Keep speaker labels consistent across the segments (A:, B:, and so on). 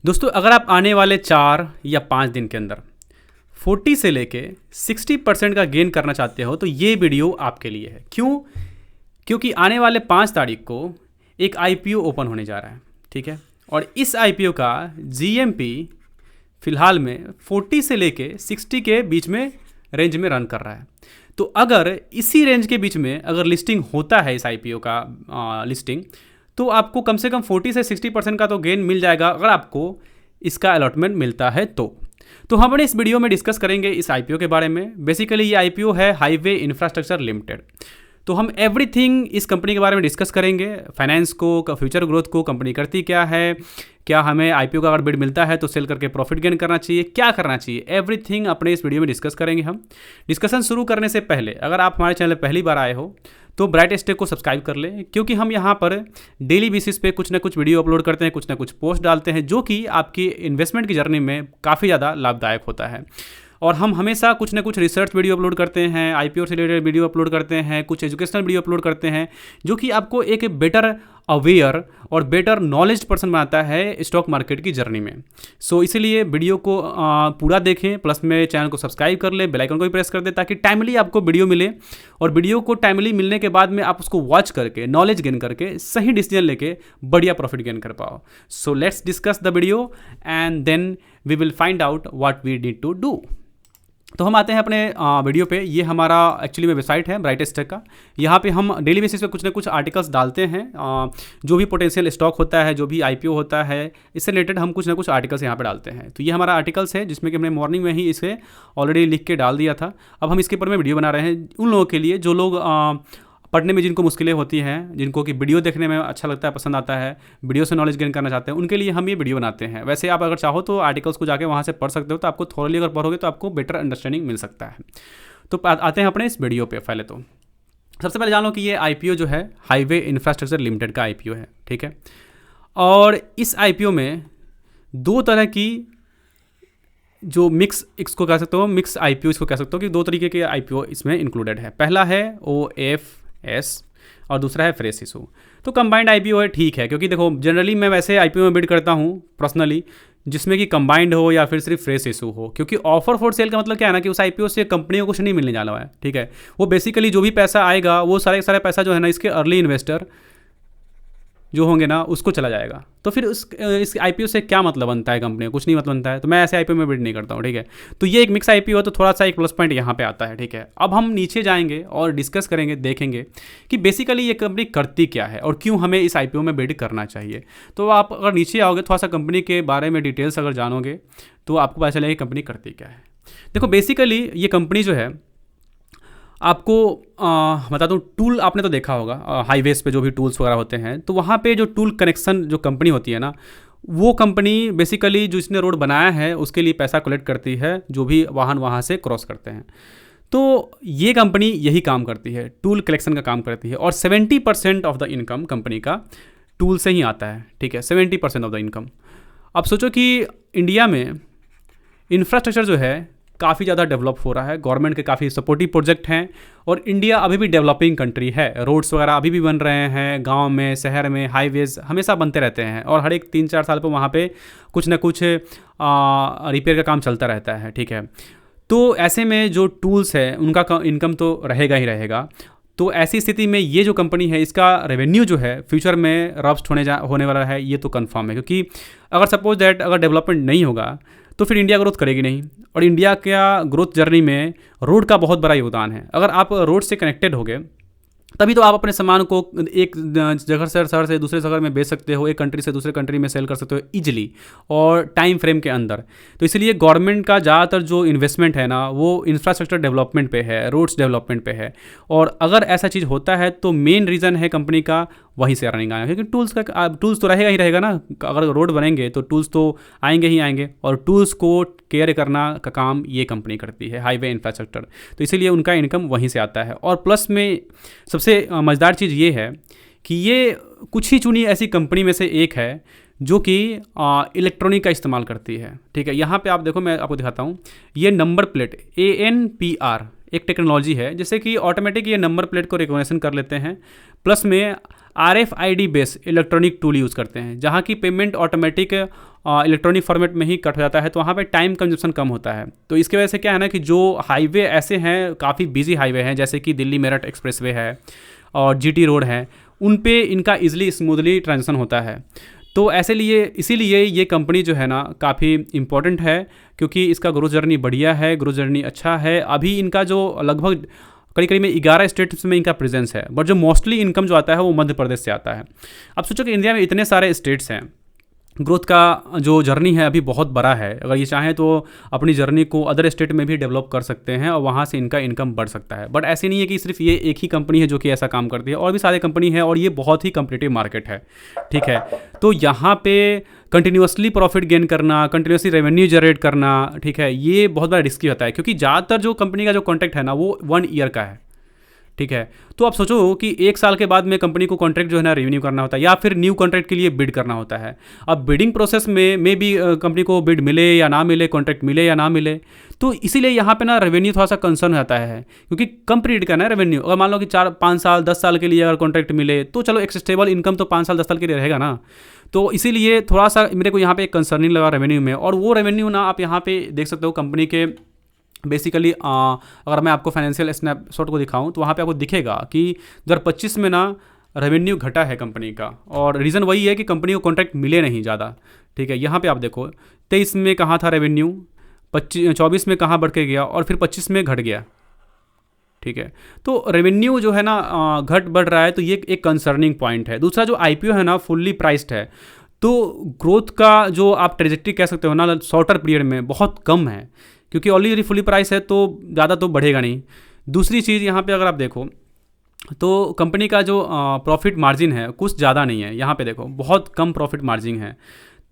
A: दोस्तों, अगर आप आने वाले 4 या 5 दिन के अंदर 40 से लेके 60% का गेन करना चाहते हो तो ये वीडियो आपके लिए है। क्यों? क्योंकि आने वाले 5 तारीख को एक आईपीओ ओपन होने जा रहा है, ठीक है। और इस आईपीओ का जीएमपी फिलहाल में 40 से लेके 60 के बीच में रेंज में रन कर रहा है। तो अगर इसी रेंज के बीच में अगर लिस्टिंग होता है इस आईपीओ का लिस्टिंग, तो आपको कम से कम 40 से 60% का तो गेन मिल जाएगा अगर आपको इसका अलॉटमेंट मिलता है तो हम अपने इस वीडियो में डिस्कस करेंगे इस आईपीओ के बारे में। बेसिकली ये आईपीओ है हाईवे इंफ्रास्ट्रक्चर लिमिटेड। तो हम एवरीथिंग इस कंपनी के बारे में डिस्कस करेंगे, फाइनेंस को, फ्यूचर ग्रोथ को, कंपनी करती क्या है, क्या हमें आईपीओ का अगर बिड मिलता है तो सेल करके प्रॉफिट गेन करना चाहिए, क्या करना चाहिए, एवरीथिंग अपने इस वीडियो में डिस्कस करेंगे हम। डिस्कशन शुरू करने से पहले अगर आप हमारे चैनल पहली बार आए हो तो ब्राइट स्टेक को सब्सक्राइब कर लें, क्योंकि हम यहाँ पर डेली बेसिस पे कुछ ना कुछ वीडियो अपलोड करते हैं, कुछ ना कुछ पोस्ट डालते हैं जो कि आपकी इन्वेस्टमेंट की जर्नी में काफ़ी ज़्यादा लाभदायक होता है। और हम हमेशा कुछ ना कुछ रिसर्च वीडियो अपलोड करते हैं, आईपीओ से रिलेटेड वीडियो अपलोड करते हैं, कुछ एजुकेशनल वीडियो अपलोड करते हैं जो कि आपको एक बेटर अवेयर और बेटर नॉलेज पर्सन बनाता है स्टॉक मार्केट की जर्नी में। सो इसीलिए वीडियो को पूरा देखें, प्लस में चैनल को सब्सक्राइब कर ले, बेल आइकन को भी प्रेस कर दे ताकि टाइमली आपको वीडियो मिले। और वीडियो को टाइमली मिलने के बाद में आप उसको वॉच करके नॉलेज गेन करके सही डिसीजन लेके बढ़िया प्रॉफिट गेन कर पाओ। So let's discuss the video and then we will find out what we need to do. तो हम आते हैं अपने वीडियो पे। ये हमारा एक्चुअली में वेबसाइट है ब्राइट स्टेक का। यहाँ पे हम डेली बेसिस पे कुछ ना कुछ आर्टिकल्स डालते हैं, जो भी पोटेंशियल स्टॉक होता है, जो भी आईपीओ होता है, इससे रिलेटेड हम कुछ ना कुछ आर्टिकल्स यहाँ पे डालते हैं। तो ये हमारा आर्टिकल्स है जिसमें कि हमने मॉर्निंग में ही इसे ऑलरेडी लिख के डाल दिया था। अब हम इसके ऊपर में वीडियो बना रहे हैं उन लोगों के लिए जो लोग पढ़ने में जिनको मुश्किलें होती हैं, जिनको कि वीडियो देखने में अच्छा लगता है, पसंद आता है, वीडियो से नॉलेज गेन करना चाहते हैं, उनके लिए हम ये वीडियो बनाते हैं। वैसे आप अगर चाहो तो आर्टिकल्स को जाके वहाँ से पढ़ सकते हो, तो आपको थोड़ी अगर पढ़ोगे तो आपको बेटर अंडरस्टैंडिंग मिल सकता है। तो आते हैं अपने इस वीडियो पे। पहले तो सबसे पहले जान लो कि ये आईपीओ जो है हाईवे इंफ्रास्ट्रक्चर लिमिटेड का आईपीओ है, ठीक है। और इस आईपीओ में 2 तरह की जो मिक्स इसको कह सकते हो, मिक्स आईपीओ इसको कह सकते हो कि 2 तरीके के आईपीओ इसमें इंक्लूडेड है। पहला है OFS और दूसरा है फ्रेश इशू। तो कंबाइंड आईपीओ है, ठीक है, क्योंकि देखो जनरली मैं वैसे आईपीओ में बिड करता हूँ पर्सनली जिसमें कि कंबाइंड हो या फिर सिर्फ फ्रेश इशू हो, क्योंकि ऑफर फॉर सेल का मतलब क्या है ना कि उस आईपीओ से कंपनी को कुछ नहीं मिलने जा रहा है, ठीक है। वो बेसिकली जो भी पैसा आएगा वो सारे पैसा जो है ना इसके अर्ली इन्वेस्टर जो होंगे ना उसको चला जाएगा। तो फिर इस आईपीओ से क्या मतलब बनता है, कंपनी को कुछ नहीं मतलब बनता है। तो मैं ऐसे आईपीओ में बिड नहीं करता हूँ, ठीक है। तो ये एक मिक्स आईपीओ है, तो थोड़ा सा एक प्लस पॉइंट यहाँ पे आता है, ठीक है। अब हम नीचे जाएंगे और डिस्कस करेंगे, देखेंगे कि बेसिकली ये कंपनी करती क्या है और क्यों हमें इस आईपीओ में बिड करना चाहिए। तो आप अगर नीचे आओगे थोड़ा सा कंपनी के बारे में डिटेल्स अगर जानोगे तो आपको पता चलेगा कंपनी करती क्या है। देखो बेसिकली ये कंपनी जो है आपको बता दूँ, टूल आपने तो देखा होगा हाईवेज पे जो भी टूल्स वगैरह होते हैं, तो वहाँ पे जो टूल कनेक्शन जो कंपनी होती है ना, वो कंपनी बेसिकली जो इसने रोड बनाया है उसके लिए पैसा कलेक्ट करती है, जो भी वाहन वहाँ से क्रॉस करते हैं। तो ये कंपनी यही काम करती है, टूल कलेक्शन का काम करती है। और 70% ऑफ द इनकम कंपनी का टूल से ही आता है, ठीक है, 70% ऑफ द इनकम। अब सोचो कि इंडिया में इंफ्रास्ट्रक्चर जो है काफ़ी ज़्यादा डेवलप हो रहा है, गवर्नमेंट के काफ़ी सपोर्टिव प्रोजेक्ट हैं और इंडिया अभी भी डेवलपिंग कंट्री है। रोड्स वगैरह अभी भी बन रहे हैं, गांव में, शहर में, हाईवेज हमेशा बनते रहते हैं और हर एक 3-4 साल पर वहाँ पे कुछ ना कुछ रिपेयर का काम चलता रहता है, ठीक है। तो ऐसे में जो टूल्स है उनका इनकम तो रहेगा ही रहेगा। तो ऐसी स्थिति में ये जो कंपनी है इसका रेवेन्यू जो है फ्यूचर में रब्स्ट होने वाला है, ये तो कंफर्म है। क्योंकि अगर सपोज दैट अगर डेवलपमेंट नहीं होगा तो फिर इंडिया ग्रोथ करेगी नहीं, और इंडिया का ग्रोथ जर्नी में रोड का बहुत बड़ा योगदान है। अगर आप रोड से कनेक्टेड होगे तभी तो आप अपने सामान को एक जगह से शहर से दूसरे शहर में बेच सकते हो, एक कंट्री से दूसरे कंट्री में सेल कर सकते हो ईजिली और टाइम फ्रेम के अंदर। तो इसलिए गवर्नमेंट का ज़्यादातर जो इन्वेस्टमेंट है ना वो इंफ्रास्ट्रक्चर डेवलपमेंट पे है, रोड्स डेवलपमेंट पे है। और अगर ऐसा चीज़ होता है तो मेन रीज़न है कंपनी का वहीं से अर्निंग आना, क्योंकि टूल्स तो रहेगा ही रहेगा ना। अगर रोड बनेंगे तो टूल्स तो आएंगे ही आएंगे, और टूल्स को केयर करना का काम ये कंपनी करती है, हाईवे इंफ्रास्ट्रक्चर। तो इसीलिए उनका इनकम वहीं से आता है। और प्लस में सबसे मज़ेदार चीज़ ये है कि ये कुछ ही चुनी ऐसी कंपनी में से एक है जो कि इलेक्ट्रॉनिक का इस्तेमाल करती है, ठीक है। यहाँ पे आप देखो, मैं आपको दिखाता हूँ, ये नंबर प्लेट ANPR एक टेक्नोलॉजी है जिससे कि ऑटोमेटिक ये नंबर प्लेट को रिकॉग्निशन कर लेते हैं, प्लस में RFID based electronic tool use करते हैं, जहाँ की पेमेंट ऑटोमेटिक इलेक्ट्रॉनिक फॉर्मेट में ही कट हो जाता है, तो वहाँ पे टाइम कंजप्शन कम होता है। तो इसकी वजह से क्या है ना कि जो हाईवे ऐसे हैं, काफ़ी बिजी हाईवे हैं, जैसे कि दिल्ली मेरठ एक्सप्रेसवे है और GT रोड है, उन पे इनका ईजिली स्मूथली ट्रांजेक्शन होता है। तो इसीलिए ये कंपनी जो है ना काफ़ी इंपॉर्टेंट है, क्योंकि इसका ग्रोथ जर्नी बढ़िया है, ग्रोथ जर्नी अच्छा है। अभी इनका जो लगभग करीब में 11 स्टेट्स में इनका प्रेजेंस है, बट जो मोस्टली इनकम जो आता है वो मध्य प्रदेश से आता है। अब सोचो कि इंडिया में इतने सारे स्टेट्स हैं, ग्रोथ का जो जर्नी है अभी बहुत बड़ा है। अगर ये चाहें तो अपनी जर्नी को अदर स्टेट में भी डेवलप कर सकते हैं और वहाँ से इनका इनकम बढ़ सकता है। बट ऐसे नहीं है कि सिर्फ ये एक ही कंपनी है जो कि ऐसा काम करती है, और भी सारे कंपनी है, और ये बहुत ही कम्पिटिटिव मार्केट है, ठीक है। तो यहाँ पे कंटिन्यूसली प्रॉफिट गेन करना, कंटिन्यूसली रेवेन्यू जनरेट करना, ठीक है, ये बहुत बड़ा रिस्की होता है, क्योंकि ज़्यादातर जो कंपनी का जो कॉन्ट्रैक्ट है ना वो 1 ईयर का है, ठीक है। तो आप सोचो कि 1 साल के बाद में कंपनी को कॉन्ट्रैक्ट जो है ना रिन्यू करना होता है, या फिर न्यू कॉन्ट्रैक्ट के लिए बिड करना होता है। अब बिडिंग प्रोसेस में भी कंपनी को बिड मिले या ना मिले, कॉन्ट्रैक्ट मिले या ना मिले, तो इसीलिए यहाँ पे ना रेवेन्यू थोड़ा सा कंसर्न रहता है, क्योंकि कम पीरियड का ना रेवेन्यू। अगर मान लो कि 4-5 साल 10 साल के लिए अगर कॉन्ट्रैक्ट मिले तो चलो एक स्टेबल इनकम तो 5 साल 10 साल के लिए रहेगा ना। तो इसीलिए थोड़ा सा मेरे को यहाँ पे एक कंसर्निंग लगा रेवेन्यू में। और वो रेवेन्यू ना आप यहाँ पे देख सकते हो कंपनी के बेसिकली, अगर मैं आपको फाइनेंशियल स्नैपशॉट को दिखाऊं तो वहाँ पे आपको दिखेगा कि 2025 में ना रेवेन्यू घटा है कंपनी का, और रीज़न वही है कि कंपनी को कॉन्ट्रैक्ट मिले नहीं ज़्यादा, ठीक है। यहाँ पे आप देखो 23 में कहाँ था रेवेन्यू, 24 में कहाँ बढ़ के गया, और फिर 25 में घट गया, ठीक है। तो रेवेन्यू जो है ना घट बढ़ रहा है, तो ये एक कंसर्निंग पॉइंट है। दूसरा जो IPO है ना फुल्ली प्राइस्ड है, तो ग्रोथ का जो आप ट्रेजेक्ट्री कह सकते हो ना शॉर्टर पीरियड में बहुत कम है, क्योंकि ऑलरेडी फुली प्राइस है तो ज़्यादा तो बढ़ेगा नहीं। दूसरी चीज़ यहाँ पे अगर आप देखो तो कंपनी का जो प्रॉफिट मार्जिन है कुछ ज़्यादा नहीं है, यहाँ पे देखो बहुत कम प्रॉफिट मार्जिन है।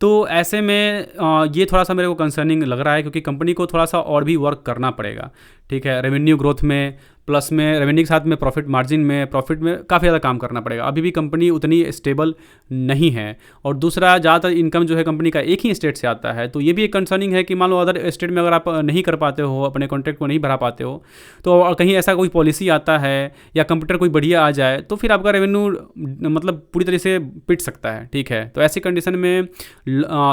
A: तो ऐसे में ये थोड़ा सा मेरे को कंसर्निंग लग रहा है, क्योंकि कंपनी को थोड़ा सा और भी वर्क करना पड़ेगा, ठीक है। रेवेन्यू ग्रोथ में, प्लस में रेवेन्यू के साथ में प्रॉफिट मार्जिन में, प्रॉफिट में काफ़ी ज़्यादा काम करना पड़ेगा। अभी भी कंपनी उतनी स्टेबल नहीं है। और दूसरा, ज़्यादातर इनकम जो है कंपनी का एक ही स्टेट से आता है, तो ये भी एक कंसर्निंग है कि मान लो अदर स्टेट में अगर आप नहीं कर पाते हो, अपने कॉन्ट्रैक्ट को नहीं भरा पाते हो, तो कहीं ऐसा कोई पॉलिसी आता है या कंप्यूटर कोई बढ़िया आ जाए, तो फिर आपका रेवेन्यू मतलब पूरी तरह से पिट सकता है, ठीक है। तो ऐसी कंडीशन में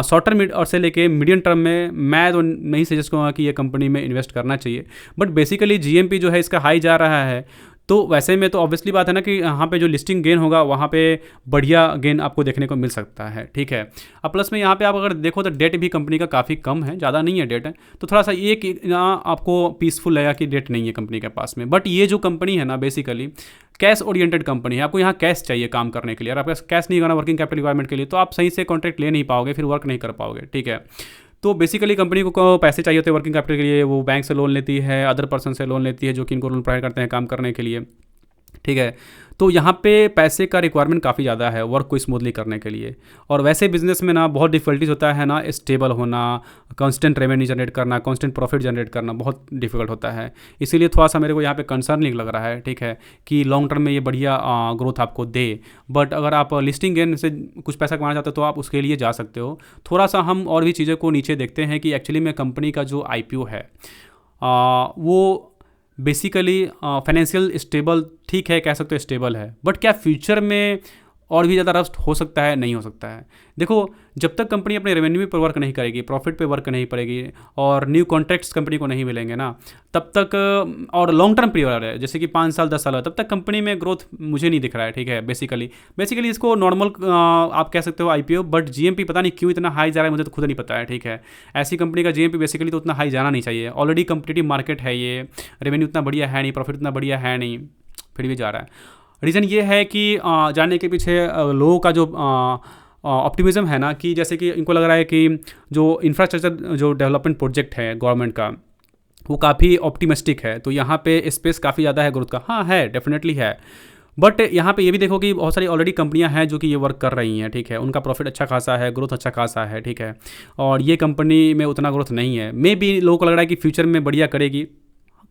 A: शॉर्ट टर्म और से लेके मीडियम टर्म में मैं तो नहीं सजेस्ट करूँगा कि ये कंपनी में इन्वेस्ट करना चाहिए। बट बेसिकली GMP जो है इसका हाई जा रहा है, तो वैसे में तो ऑब्वियसली बात है ना कि यहाँ पे जो लिस्टिंग गेन होगा वहाँ पे बढ़िया गेन आपको देखने को मिल सकता है, ठीक है। अब प्लस में यहाँ पे आप अगर देखो तो डेट भी कंपनी का काफ़ी कम है, ज़्यादा नहीं है डेट, तो थोड़ा सा ये कि आपको पीसफुल लगेगा कि डेट नहीं है कंपनी के पास में। बट ये जो कंपनी है ना बेसिकली कैश ओरिएंटेड कंपनी है, आपको यहाँ कैश चाहिए काम करने के लिए। अगर आपके पास कैश नहीं होगा वर्किंग कैपिटल रिक्वायरमेंट के लिए, तो आप सही से कॉन्ट्रैक्ट ले नहीं पाओगे, फिर वर्क नहीं कर पाओगे, ठीक है। तो बेसिकली कंपनी को पैसे चाहिए होते हैं वर्किंग कैपिटल के लिए, वो बैंक से लोन लेती है, अदर पर्सन से लोन लेती है जो कि इनको लोन प्रोवाइड करते हैं काम करने के लिए, ठीक है। तो यहाँ पे पैसे का रिक्वायरमेंट काफ़ी ज़्यादा है वर्क को स्मूथली करने के लिए। और वैसे बिजनेस में ना बहुत डिफिकल्टीज होता है ना, स्टेबल होना, कांस्टेंट रेवेन्यू जनरेट करना, कांस्टेंट प्रॉफिट जनरेट करना बहुत डिफिकल्ट होता है। इसीलिए थोड़ा सा मेरे को यहाँ पे कंसर्न लग रहा है, ठीक है, कि लॉन्ग टर्म में ये बढ़िया ग्रोथ आपको दे। बट अगर आप लिस्टिंग गेन से कुछ पैसा कमाना चाहते हो तो आप उसके लिए जा सकते हो। थोड़ा सा हम और भी चीज़ों को नीचे देखते हैं कि एक्चुअली में कंपनी का जो IPO है वो बेसिकली फाइनेंशियल स्टेबल, ठीक है, कह सकते हो स्टेबल है, बट क्या फ्यूचर में और भी ज़्यादा रस्ट हो सकता है? नहीं हो सकता है। देखो, जब तक कंपनी अपने रेवेन्यू पे वर्क नहीं करेगी, प्रॉफिट पे वर्क नहीं करेगी और न्यू कॉन्ट्रैक्ट्स कंपनी को नहीं मिलेंगे ना, तब तक, और लॉन्ग टर्म पीरियड है जैसे कि 5 साल 10 साल है, तब तक कंपनी में ग्रोथ मुझे नहीं दिख रहा है, ठीक है। बेसिकली इसको नॉर्मल आप कह सकते हो IPO, बट GMP पता नहीं क्यों इतना हाई जा रहा है, मुझे तो खुद नहीं पता है, ठीक है। ऐसी कंपनी का GMP बेसिकली तो उतना हाई जाना नहीं चाहिए, ऑलरेडी कम्पिटिटिव मार्केट है ये, रेवेन्यू उतना बढ़िया है नहीं, प्रॉफिट उतना बढ़िया है नहीं, फिर भी जा रहा है। रीज़न ये है कि जाने के पीछे लोगों का जो ऑप्टिमिज्म है ना, कि जैसे कि इनको लग रहा है कि जो इंफ्रास्ट्रक्चर जो डेवलपमेंट प्रोजेक्ट है गवर्नमेंट का, वो काफ़ी ऑप्टिमिस्टिक है, तो यहाँ पे स्पेस काफ़ी ज़्यादा है ग्रोथ का। हाँ है, डेफिनेटली है, बट यहाँ पे ये भी देखो कि बहुत सारी ऑलरेडी कंपनियां हैं जो कि ये वर्क कर रही हैं, ठीक है। उनका प्रॉफिट अच्छा खासा है, ग्रोथ अच्छा खासा है, ठीक है। और ये कंपनी में उतना ग्रोथ नहीं है। मे भी लोगों को लग रहा है कि फ्यूचर में बढ़िया करेगी,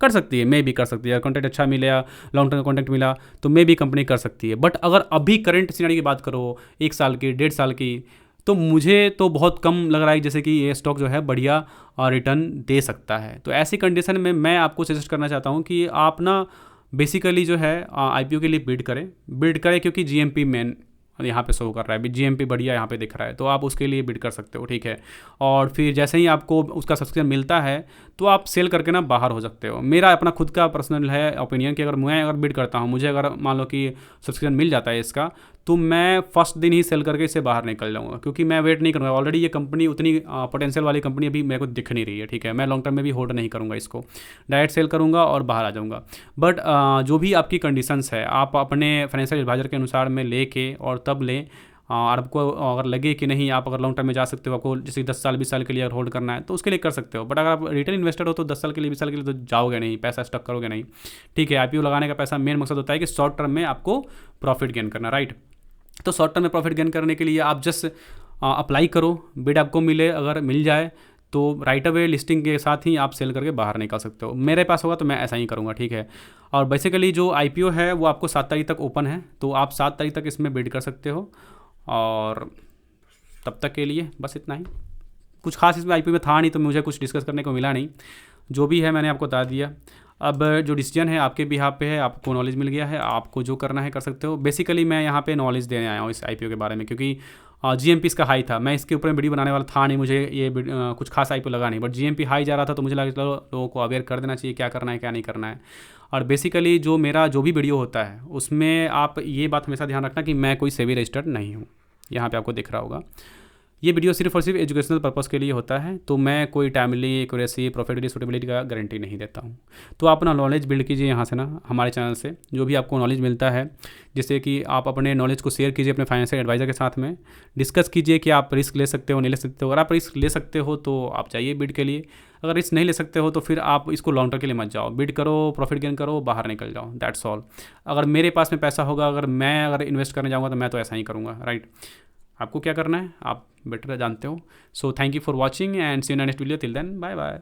A: कर सकती है, मे भी कर सकती है। कॉन्ट्रैक्ट अच्छा मिला, लॉन्ग टर्म कॉन्ट्रैक्ट मिला, तो मे भी कंपनी कर सकती है। बट अगर अभी करंट सिनेरियो की बात करो 1 साल की, 1.5 साल की, तो मुझे तो बहुत कम लग रहा है जैसे कि ये स्टॉक जो है बढ़िया रिटर्न दे सकता है। तो ऐसी कंडीशन में मैं आपको सजेस्ट करना चाहता हूँ कि आप ना बेसिकली जो है आईपीओ के लिए बिड करें क्योंकि जीएमपी मेन यहाँ पे शो कर रहा है, अभी जीएमपी बढ़िया यहाँ पे दिख रहा है, तो आप उसके लिए बिड कर सकते हो, ठीक है। और फिर जैसे ही आपको उसका सब्सक्रिप्शन मिलता है तो आप सेल करके ना बाहर हो सकते हो। मेरा अपना खुद का पर्सनल है ओपिनियन कि अगर बिड करता हूँ, मुझे अगर मान लो कि सब्सक्रिप्शन मिल जाता है इसका, तो मैं फर्स्ट दिन ही सेल करके इससे बाहर निकल जाऊँगा, क्योंकि मैं वेट नहीं करूँगा। ऑलरेडी ये कंपनी उतनी पोटेंशियल वाली कंपनी अभी मेरे को दिख नहीं रही है, ठीक है। मैं लॉन्ग टर्म में भी होल्ड नहीं करूँगा इसको, डायरेक्ट सेल करूँगा और बाहर आ जाऊँगा। बट जो भी आपकी कंडीशंस है, आप अपने फाइनेंशियल एडवाइजर के अनुसार में लेके और तब लें। और आपको अगर लगे कि नहीं आप अगर लॉन्ग टर्म में जा सकते हो, आपको जैसे 10 साल 20 साल के लिए अगर होल्ड करना है तो उसके लिए कर सकते हो। बट अगर आप रिटेल इन्वेस्टर हो तो 10 साल के लिए 20 साल के लिए तो जाओगे नहीं, पैसा स्टक करोगे नहीं, ठीक है। आईपीओ लगाने का पैसा मेन मकसद होता है कि शॉर्ट टर्म में आपको प्रॉफिट गेन करना, राइट। तो शॉर्ट टर्म में प्रॉफिट गेन करने के लिए आप जस्ट अप्लाई करो, बिड आपको मिले, अगर मिल जाए तो राइट अवे लिस्टिंग के साथ ही आप सेल करके बाहर निकल सकते हो। मेरे पास होगा तो मैं ऐसा ही करूँगा, ठीक है। और बेसिकली जो आईपीओ है वो आपको 7 तारीख तक ओपन है, तो आप 7 तारीख तक इसमें बिड कर सकते हो। और तब तक के लिए बस इतना ही, कुछ खास इसमें आईपीओ में था नहीं तो मुझे कुछ डिस्कस करने को मिला नहीं। जो भी है मैंने आपको बता दिया। अब जो डिसीजन है आपके बिहाफ पे है, आपको नॉलेज मिल गया है, आपको जो करना है कर सकते हो। बेसिकली मैं यहाँ पे नॉलेज देने आया हूँ इस आईपीओ के बारे में, क्योंकि जीएमपी इसका हाई था। मैं इसके ऊपर वीडियो बनाने वाला था नहीं, मुझे ये कुछ खास आईपीओ लगा नहीं, बट जीएमपी हाई जा रहा था तो मुझे लगा चलो लोगों को अवेयर कर देना चाहिए क्या करना है क्या नहीं करना है। और बेसिकली जो मेरा जो भी वीडियो होता है उसमें आप ये बात हमेशा ध्यान रखना कि मैं कोई सेबी रजिस्टर्ड नहीं हूँ। यहाँ पे आपको दिख रहा होगा, ये वीडियो सिर्फ और सिर्फ एजुकेशनल पर्पस के लिए होता है, तो मैं कोई टाइमली एक्यूरेसी प्रॉफिटेबिलिटी सूटेबिलिटी का गारंटी नहीं देता हूँ। तो आप अपना नॉलेज बिल्ड कीजिए यहाँ से ना, हमारे चैनल से जो भी आपको नॉलेज मिलता है, जिससे कि आप अपने नॉलेज को शेयर कीजिए अपने फाइनेंशियल एडवाइजर के साथ में, डिस्कस कीजिए कि आप रिस्क ले सकते हो नहीं ले सकते हो। अगर आप रिस्क ले सकते हो तो आप जाइए बिड के लिए, अगर रिस्क नहीं ले सकते हो तो फिर आप इसको लॉन्ग टर्म के लिए मत जाओ, बिड करो, प्रॉफिट गेन करो, बाहर निकल जाओ, दैट्स ऑल। अगर मेरे पास में पैसा होगा, अगर इन्वेस्ट करने जाऊँगा तो मैं तो ऐसा ही करूँगा, राइट। आपको क्या करना है आप बेटर जानते हो। So thank you for watching and see you next video, till then bye bye.